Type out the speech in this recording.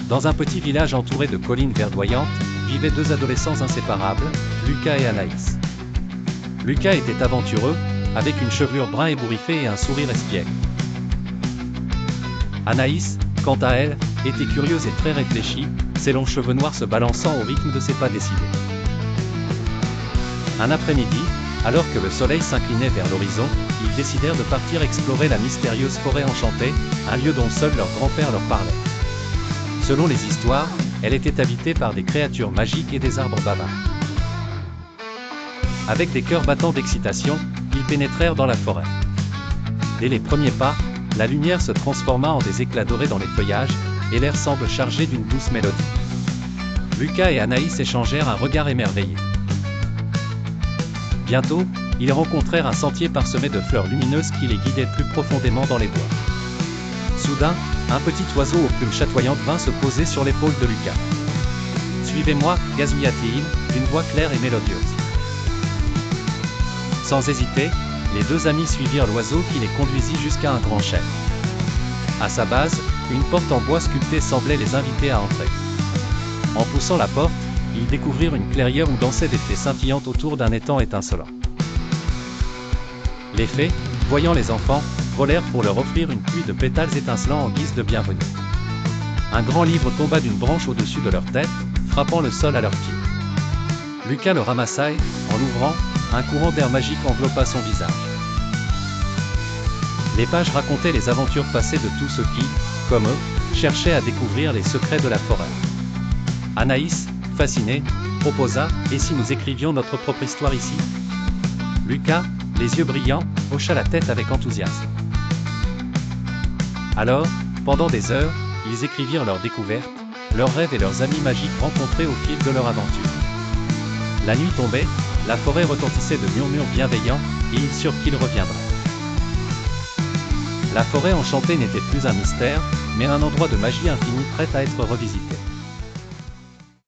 Dans un petit village entouré de collines verdoyantes, vivaient deux adolescents inséparables, Lucas et Anaïs. Lucas était aventureux, avec une chevelure brun ébouriffée et un sourire espiègle. Anaïs, quant à elle, était curieuse et très réfléchie, ses longs cheveux noirs se balançant au rythme de ses pas décidés. Un après-midi, alors que le soleil s'inclinait vers l'horizon, ils décidèrent de partir explorer la mystérieuse forêt enchantée, un lieu dont seul leur grand-père leur parlait. Selon les histoires, elle était habitée par des créatures magiques et des arbres bavards. Avec des cœurs battants d'excitation, ils pénétrèrent dans la forêt. Dès les premiers pas, la lumière se transforma en des éclats dorés dans les feuillages, et l'air semble chargé d'une douce mélodie. Lucas et Anaïs échangèrent un regard émerveillé. Bientôt, ils rencontrèrent un sentier parsemé de fleurs lumineuses qui les guidait plus profondément dans les bois. Soudain, un petit oiseau aux plumes chatoyantes vint se poser sur l'épaule de Lucas. « Suivez-moi » gazouilla-t-il, d'une voix claire et mélodieuse. Sans hésiter, les deux amis suivirent l'oiseau qui les conduisit jusqu'à un grand chêne. À sa base, une porte en bois sculpté semblait les inviter à entrer. En poussant la porte, ils découvrirent une clairière où dansaient des fées scintillantes autour d'un étang étincelant. Les fées, voyant les enfants, volèrent pour leur offrir une pluie de pétales étincelants en guise de bienvenue. Un grand livre tomba d'une branche au-dessus de leur tête, frappant le sol à leurs pieds. Lucas le ramassa et, en l'ouvrant, un courant d'air magique enveloppa son visage. Les pages racontaient les aventures passées de tous ceux qui, comme eux, cherchaient à découvrir les secrets de la forêt. Anaïs, fascinée, proposa « Et si nous écrivions notre propre histoire ici ?» Lucas, les yeux brillants, hocha la tête avec enthousiasme. Alors, pendant des heures, ils écrivirent leurs découvertes, leurs rêves et leurs amis magiques rencontrés au fil de leur aventure. La nuit tombait, la forêt retentissait de murmures bienveillants, et ils surent qu'ils reviendraient. La forêt enchantée n'était plus un mystère, mais un endroit de magie infinie prêt à être revisité.